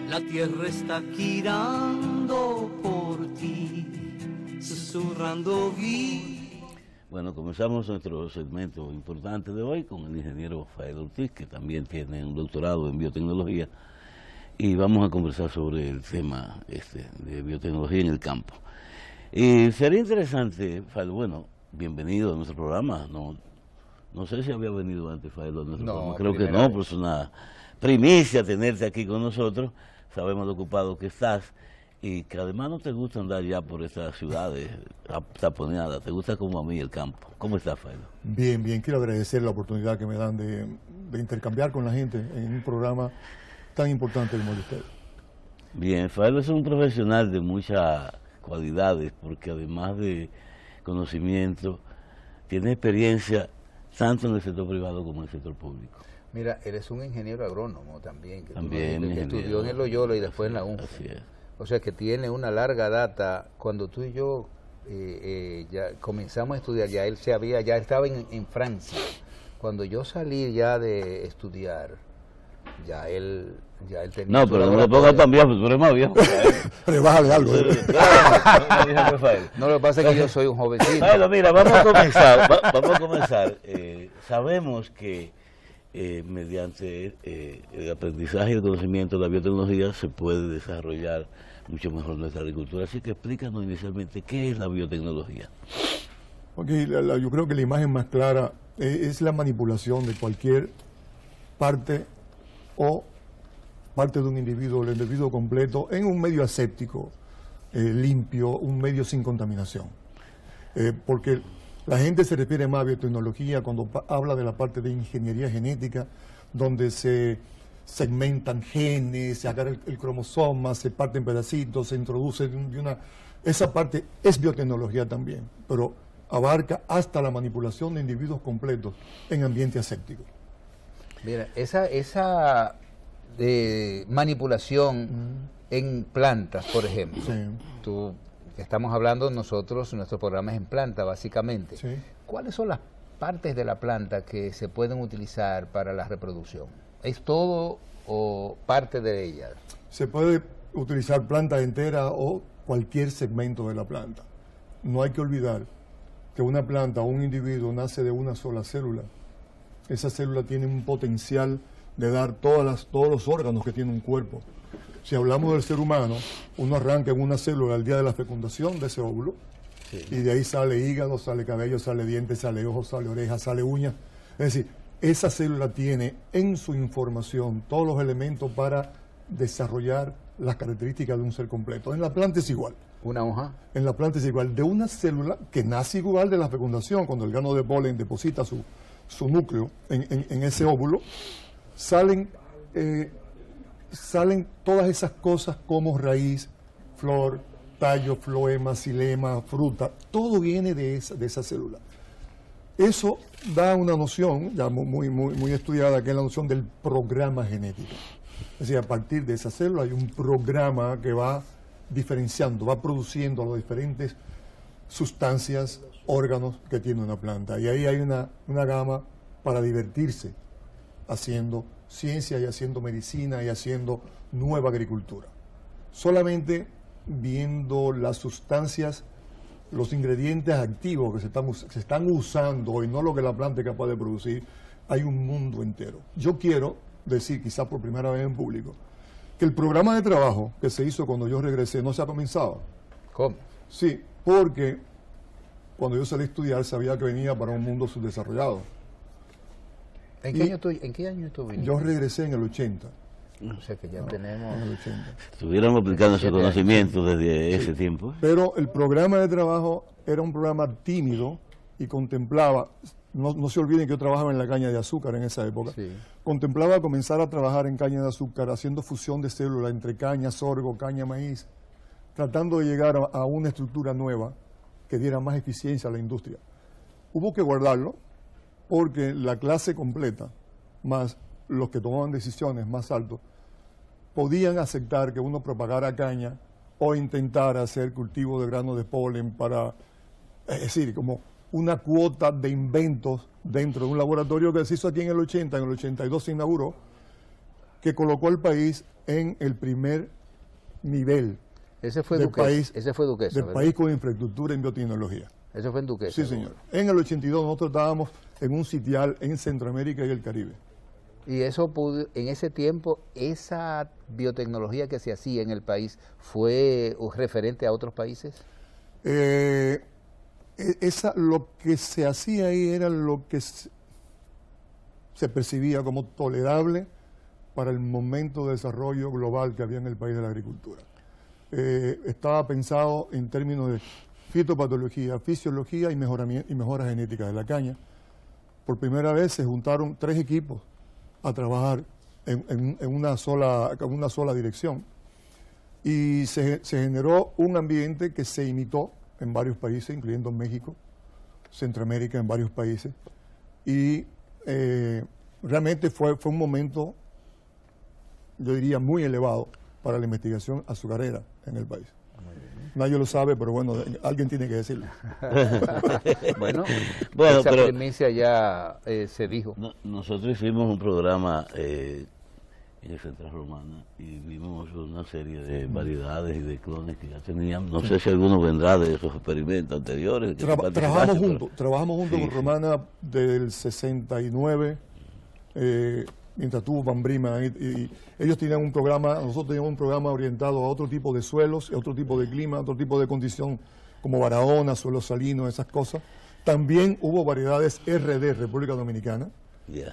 La tierra está girando por ti, susurrando vi. Bueno, comenzamos nuestro segmento importante de hoy con el ingeniero Fael Ortiz, que también tiene un doctorado en biotecnología, y vamos a conversar sobre el tema de biotecnología en el campo. Y sería interesante, Fael, bueno, bienvenido a nuestro programa. No sé si había venido antes, Fael, a nuestro programa. Creo que no, pues es una primicia tenerte aquí con nosotros. Sabemos lo ocupado que estás y que además no te gusta andar ya por estas ciudades taponeadas, te gusta como a mí el campo. ¿Cómo estás, Fael? Bien, bien, quiero agradecer la oportunidad que me dan de intercambiar con la gente en un programa tan importante como el de ustedes. Bien, Fael es un profesional de muchas cualidades, porque además de conocimiento, tiene experiencia tanto en el sector privado como en el sector público. Mira, eres un ingeniero agrónomo también, que estudió en el Loyola y después en la UNFA. Así es. O sea que tiene una larga data. Cuando tú y yo ya comenzamos a estudiar, ya estaba en Francia. Cuando yo salí ya de estudiar, ya él tenía... No, pero no me pongas tan viejo, tú eres más viejo. Pero bájale algo. No, lo que pasa es que yo soy un jovencito. Bueno, mira, vamos a comenzar. Sabemos que mediante el aprendizaje y el conocimiento de la biotecnología se puede desarrollar mucho mejor nuestra agricultura. Así que explícanos inicialmente qué es la biotecnología. Okay, yo creo que la imagen más clara es la manipulación de cualquier parte o parte de un individuo, el individuo completo, en un medio aséptico, limpio, un medio sin contaminación. Porque la gente se refiere más a biotecnología cuando habla de la parte de ingeniería genética, donde se segmentan genes, se agarra el cromosoma, se parten pedacitos, se introduce esa parte es biotecnología también, pero abarca hasta la manipulación de individuos completos en ambiente aséptico. Mira, esa manipulación en plantas, por ejemplo, Sí. Estamos hablando nosotros, nuestro programa es en planta, básicamente. Sí. ¿Cuáles son las partes de la planta que se pueden utilizar para la reproducción? ¿Es todo o parte de ella? Se puede utilizar planta entera o cualquier segmento de la planta. No hay que olvidar que una planta o un individuo nace de una sola célula. Esa célula tiene un potencial de dar todos los órganos que tiene un cuerpo. Si hablamos del ser humano, uno arranca en una célula al día de la fecundación de ese óvulo, sí, y de ahí sale hígado, sale cabello, sale diente, sale ojo, sale oreja, sale uña. Es decir, esa célula tiene en su información todos los elementos para desarrollar las características de un ser completo. En la planta es igual. ¿Una hoja? En la planta es igual. De una célula que nace igual de la fecundación, cuando el grano de polen deposita su núcleo en ese óvulo, salen todas esas cosas como raíz, flor, tallo, floema, xilema, fruta. Todo viene de esa célula. Eso da una noción ya muy estudiada, que es la noción del programa genético. Es decir, a partir de esa célula hay un programa que va diferenciando, va produciendo las diferentes sustancias, órganos que tiene una planta. Y ahí hay una gama para divertirse haciendo ciencia y haciendo medicina y haciendo nueva agricultura. Solamente viendo las sustancias, los ingredientes activos que se están usando y no lo que la planta es capaz de producir, hay un mundo entero. Yo quiero decir, quizás por primera vez en público, que el programa de trabajo que se hizo cuando yo regresé no se ha comenzado. ¿Cómo? Sí, porque cuando yo salí a estudiar sabía que venía para un mundo subdesarrollado. ¿En qué año tú viniste? Yo regresé en el 80. O sea que ya tenemos... En el 80. Estuviéramos aplicando ese conocimiento desde ese tiempo. Pero el programa de trabajo era un programa tímido y contemplaba, no se olviden que yo trabajaba en la caña de azúcar en esa época, Sí. contemplaba comenzar a trabajar en caña de azúcar haciendo fusión de células entre caña, sorgo, caña, maíz, tratando de llegar a una estructura nueva que diera más eficiencia a la industria. Hubo que guardarlo porque la clase completa, más los que tomaban decisiones más altos, podían aceptar que uno propagara caña o intentar hacer cultivo de grano de polen para, es decir, como una cuota de inventos dentro de un laboratorio que se hizo aquí en el 80, en el 82 se inauguró, que colocó al país en el primer nivel Ese fue del Duquesa. país, Ese fue Duquesa, del ¿verdad? país con infraestructura en biotecnología. Eso fue en Duquesa. Sí, señor. En el 82 nosotros estábamos en un sitial en Centroamérica y el Caribe. Y eso en ese tiempo, esa biotecnología que se hacía en el país, ¿fue referente a otros países? Lo que se hacía ahí era lo que se percibía como tolerable para el momento de desarrollo global que había en el país de la agricultura. Estaba pensado en términos de fitopatología, fisiología y mejora genética de la caña. Por primera vez se juntaron 3 equipos a trabajar en una sola dirección. Y se generó un ambiente que se imitó en varios países, incluyendo México, Centroamérica, en varios países. Y realmente fue un momento, yo diría, muy elevado para la investigación azucarera en el país. Nadie lo sabe, pero bueno, alguien tiene que decirlo. Bueno, esa pero primicia ya se dijo. nosotros hicimos un programa en el Central Romana y vimos una serie de variedades y de clones que ya tenían. No sé si alguno vendrá de esos experimentos anteriores. Trabajamos juntos sí, con Romana del 69, mientras tuvo Bambrima, y ellos tenían un programa, nosotros teníamos un programa orientado a otro tipo de suelos, a otro tipo de clima, a otro tipo de condición, como Barahona, suelos salinos, esas cosas. También hubo variedades RD, República Dominicana,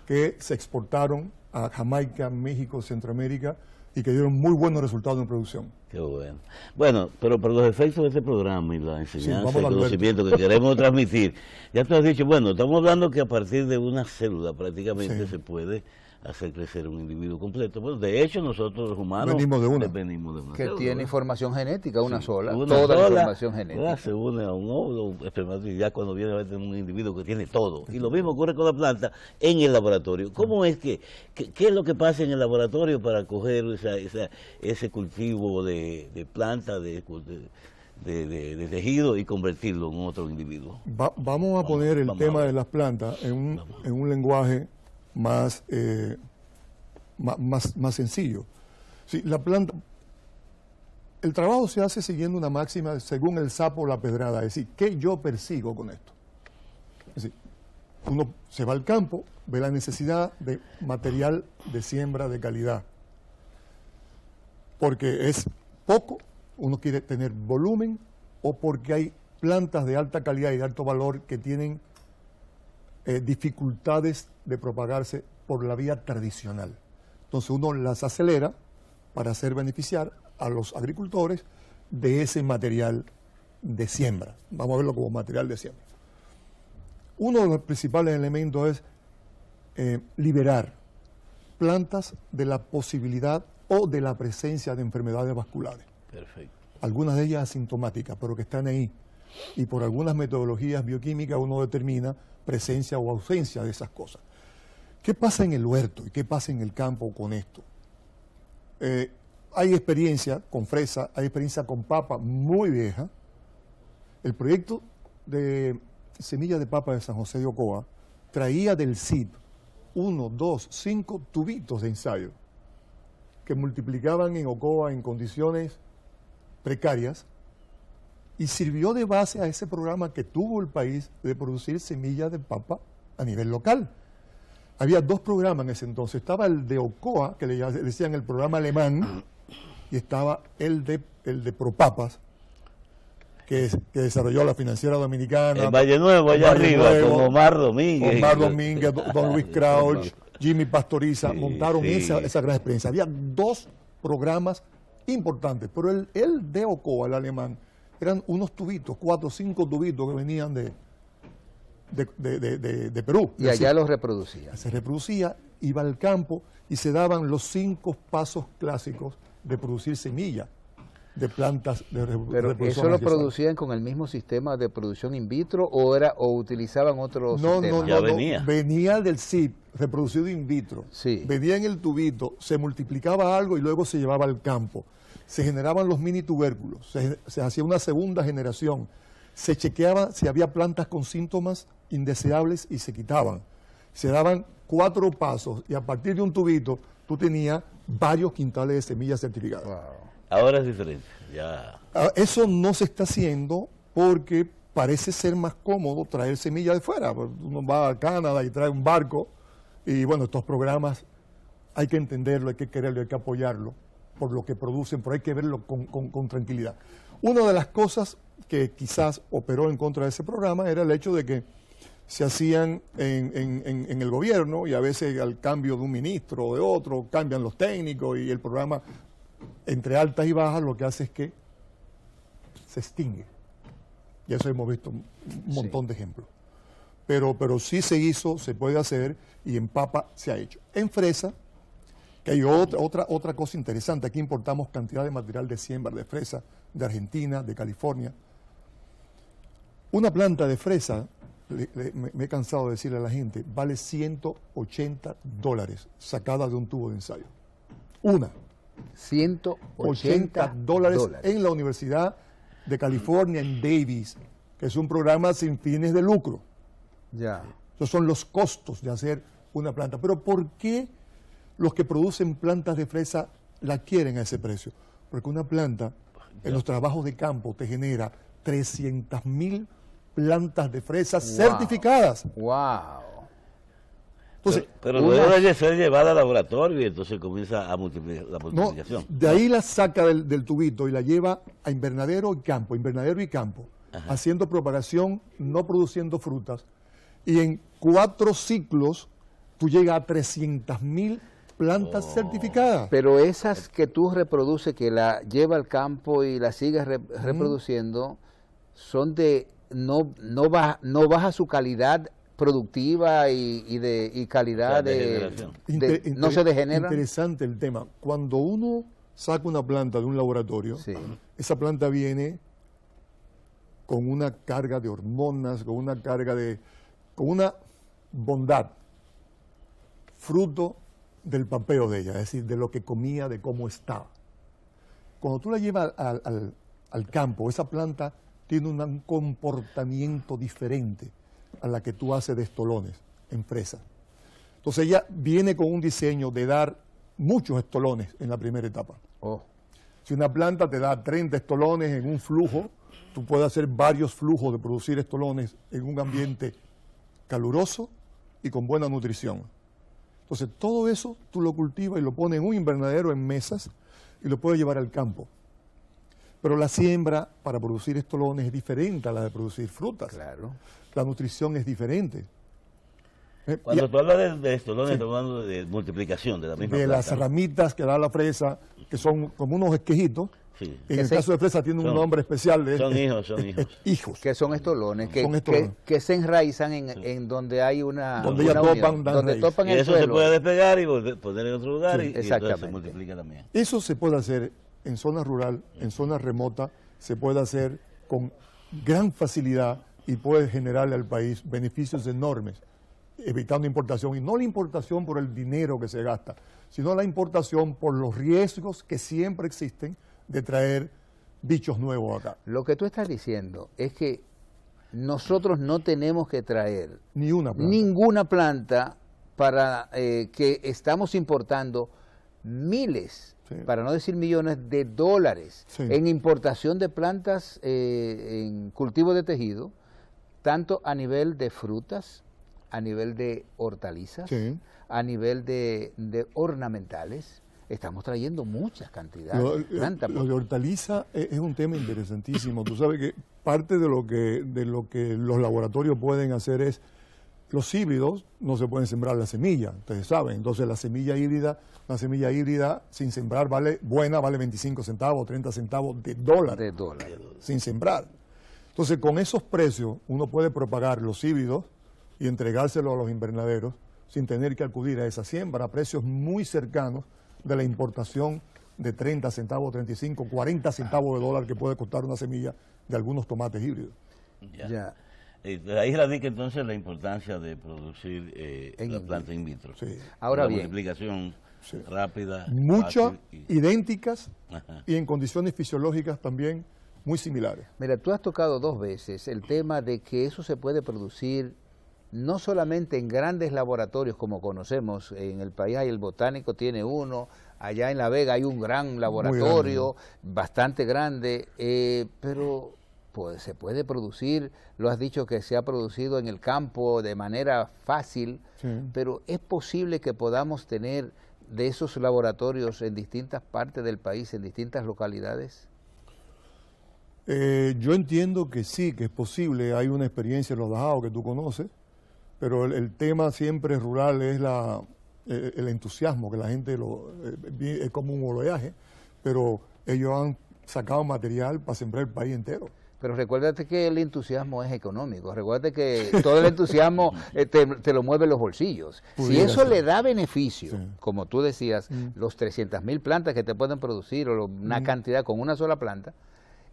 que se exportaron a Jamaica, México, Centroamérica, y que dieron muy buenos resultados en producción. Qué bueno. Bueno, pero por los efectos de este programa y la enseñanza y vamos el conocimiento que queremos transmitir, ya tú has dicho, bueno, estamos hablando que a partir de una célula prácticamente se puede hacer crecer un individuo completo. Bueno, de hecho, nosotros los humanos venimos de una que célula, tiene información genética, una sola, una toda sola, la información genética. Se une a un óvulo espermatozoide, ya cuando viene a ver un individuo que tiene todo. Y lo mismo ocurre con la planta en el laboratorio. ¿Cómo es qué es lo que pasa en el laboratorio para coger ese cultivo de planta, de tejido y convertirlo en otro individuo? Vamos a poner el tema de las plantas en un lenguaje más sencillo. Sí, la planta, el trabajo se hace siguiendo una máxima según el sapo la pedrada, es decir, ¿qué yo persigo con esto? Es decir, uno se va al campo, ve la necesidad de material de siembra de calidad, porque es poco, uno quiere tener volumen, o porque hay plantas de alta calidad y de alto valor que tienen dificultades de propagarse por la vía tradicional. Entonces uno las acelera para hacer beneficiar a los agricultores de ese material de siembra. Vamos a verlo como material de siembra. Uno de los principales elementos es liberar plantas de la posibilidad o de la presencia de enfermedades vasculares. Perfecto. Algunas de ellas asintomáticas, pero que están ahí. Y por algunas metodologías bioquímicas uno determina presencia o ausencia de esas cosas. ¿Qué pasa en el huerto y qué pasa en el campo con esto? Hay experiencia con fresa, hay experiencia con papa muy vieja. El proyecto de semilla de papa de San José de Ocoa traía del CIP 1, 2, 5 tubitos de ensayo que multiplicaban en Ocoa en condiciones precarias y sirvió de base a ese programa que tuvo el país de producir semillas de papa a nivel local. Había 2 programas en ese entonces. Estaba el de Ocoa, que le decían el programa alemán, y estaba el de Propapas, que desarrolló la Financiera Dominicana. En Valle Nuevo, allá arriba, con Omar Domínguez. Omar Domínguez, don Luis Crouch, Jimmy Pastoriza, montaron esa gran experiencia. Había 2 programas importantes, pero el de Ocoa, el alemán, eran unos tubitos, 4 o 5 tubitos que venían de Perú. Y allá los reproducía. Se reproducía, iba al campo y se daban los 5 pasos clásicos de producir semilla de plantas de Pero ¿eso lo producían con el mismo sistema de producción in vitro o utilizaban otro sistema? No, venía del CIP, reproducido in vitro. Sí. Venía en el tubito, se multiplicaba algo y luego se llevaba al campo. Se generaban los mini tubérculos, se hacía una segunda generación. Se chequeaba si había plantas con síntomas indeseables y se quitaban. Se daban 4 pasos y a partir de un tubito tú tenías varios quintales de semillas certificadas. Wow. Ahora es diferente, ya. Eso no se está haciendo porque parece ser más cómodo traer semillas de fuera. Uno va a Canadá y trae un barco y bueno, estos programas hay que entenderlo, hay que quererlo, hay que apoyarlo por lo que producen, pero hay que verlo con tranquilidad. Una de las cosas que quizás operó en contra de ese programa era el hecho de que se hacían en el gobierno y a veces al cambio de un ministro o de otro cambian los técnicos y el programa entre altas y bajas lo que hace es que se extingue. Y eso hemos visto un montón de ejemplos. Pero sí se hizo, se puede hacer y en papa se ha hecho. En fresa, que hay otra cosa interesante, aquí importamos cantidad de material de siembra de fresa de Argentina, de California. Una planta de fresa, me he cansado de decirle a la gente, vale $180 sacada de un tubo de ensayo. Una. $180 en la Universidad de California en Davis, que es un programa sin fines de lucro. Ya. Esos son los costos de hacer una planta. Pero ¿por qué los que producen plantas de fresa la quieren a ese precio? Porque una planta en los trabajos de campo te genera 300.000 plantas de fresa certificadas. ¡Wow! Entonces, pero luego de ser llevada al laboratorio y entonces comienza a multiplicar la multiplicación. De ahí la saca del tubito y la lleva a invernadero y campo, Ajá. haciendo propagación, no produciendo frutas. Y en 4 ciclos tú llegas a 300.000 plantas certificadas. Pero esas que tú reproduces, que la lleva al campo y la sigues reproduciendo, son de no baja su calidad productiva y calidad no se degenera. Interesante el tema. Cuando uno saca una planta de un laboratorio, Sí. esa planta viene con una carga de hormonas, con una bondad, fruto del papeo de ella, es decir, de lo que comía, de cómo estaba. Cuando tú la llevas al campo, esa planta tiene un comportamiento diferente a la que tú haces de estolones en fresa. Entonces ella viene con un diseño de dar muchos estolones en la primera etapa. Oh. Si una planta te da 30 estolones en un flujo, tú puedes hacer varios flujos de producir estolones en un ambiente caluroso y con buena nutrición. Entonces todo eso tú lo cultivas y lo pones en un invernadero en mesas y lo puedes llevar al campo. Pero la siembra para producir estolones es diferente a la de producir frutas. Claro. La nutrición es diferente. Cuando tú hablas de estolones, estás hablando de multiplicación de la misma De planta, las ¿no? ramitas que da la fresa, que son como unos esquejitos. Sí. En el caso de fresa tiene un son- nombre especial. son hijos. Hijos. Que son estolones, Son estolones. que se enraizan en donde hay una Donde una ya unión, topan, dan donde raíz. topan Y el eso se suelo. puede despegar y poner en otro lugar Sí, y entonces exactamente. se multiplica también. Eso se puede hacer en zona rural, en zona remota, se puede hacer con gran facilidad y puede generarle al país beneficios enormes, evitando importación. Y no la importación por el dinero que se gasta, sino la importación por los riesgos que siempre existen de traer bichos nuevos acá. Lo que tú estás diciendo es que nosotros no tenemos que traer Ni una planta. ninguna planta para que estamos importando miles, Sí. para no decir millones de dólares Sí. en importación de plantas en cultivo de tejido, tanto a nivel de frutas, a nivel de hortalizas, Sí. a nivel de ornamentales. Estamos trayendo muchas cantidades. Lo de hortaliza es un tema interesantísimo. Tú sabes que parte de lo que los laboratorios pueden hacer es, los híbridos no se pueden sembrar la semilla, ustedes saben. Entonces la semilla híbrida, una semilla híbrida sin sembrar vale 25 centavos, 30 centavos de dólar, de dólares. sin sembrar. Entonces con esos precios uno puede propagar los híbridos y entregárselos a los invernaderos sin tener que acudir a esa siembra a precios muy cercanos de la importación de 30 centavos, 35, 40 centavos de dólar que puede costar una semilla de algunos tomates híbridos. Ya. Ahí radica entonces la importancia de producir En la in planta in vitro. Sí. Ahora la bien. multiplicación Sí. rápida, Muchas fácil idénticas Ajá. y en condiciones fisiológicas también muy similares. Mira, tú has tocado 2 veces el tema de que eso se puede producir no solamente en grandes laboratorios como conocemos, en el país hay el Botánico, tiene uno, allá en La Vega hay un gran laboratorio, bastante grande, pero pues se puede producir, lo has dicho que se ha producido en el campo de manera fácil, Sí. pero es posible que podamos tener de esos laboratorios en distintas partes del país, en distintas localidades. Yo entiendo que sí, que es posible. Hay una experiencia en Los Dajaos que tú conoces, pero el tema siempre rural es el entusiasmo, que la gente es como un oleaje, pero ellos han sacado material para sembrar el país entero. Pero recuérdate que el entusiasmo es económico, recuérdate que todo el entusiasmo te lo mueve los bolsillos. Si eso le da beneficio, Sí. como tú decías, los 300.000 plantas que te pueden producir o una cantidad con una sola planta,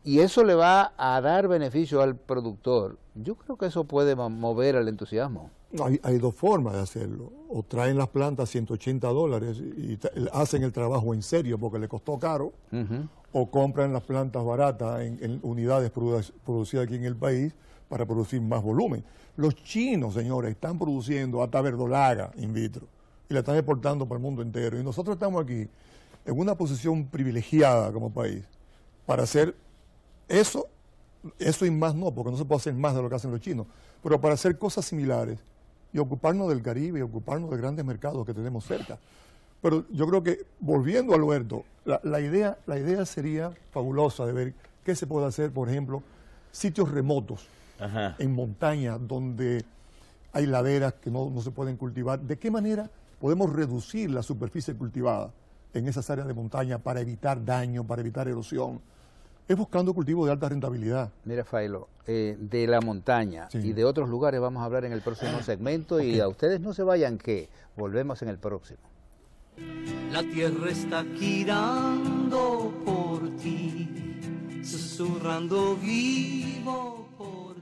y eso le va a dar beneficio al productor, yo creo que eso puede mover el entusiasmo. Hay dos formas de hacerlo. O traen las plantas $180 y hacen el trabajo en serio porque le costó caro, o compran las plantas baratas en unidades producidas aquí en el país para producir más volumen. Los chinos, señores, están produciendo hasta verdolaga in vitro y la están exportando para el mundo entero. Y nosotros estamos aquí en una posición privilegiada como país para hacer eso y más no, porque no se puede hacer más de lo que hacen los chinos, pero para hacer cosas similares y ocuparnos del Caribe y ocuparnos de grandes mercados que tenemos cerca. Pero yo creo que, volviendo al huerto, la idea sería fabulosa de ver qué se puede hacer, por ejemplo, sitios remotos, Ajá. en montañas donde hay laderas que no se pueden cultivar. ¿De qué manera podemos reducir la superficie cultivada en esas áreas de montaña para evitar daño, para evitar erosión? Es buscando cultivos de alta rentabilidad. Mira, Failo, de la montaña Sí. y de otros lugares vamos a hablar en el próximo segmento y a ustedes no se vayan que volvemos en el próximo. La tierra está girando por ti, susurrando vivo por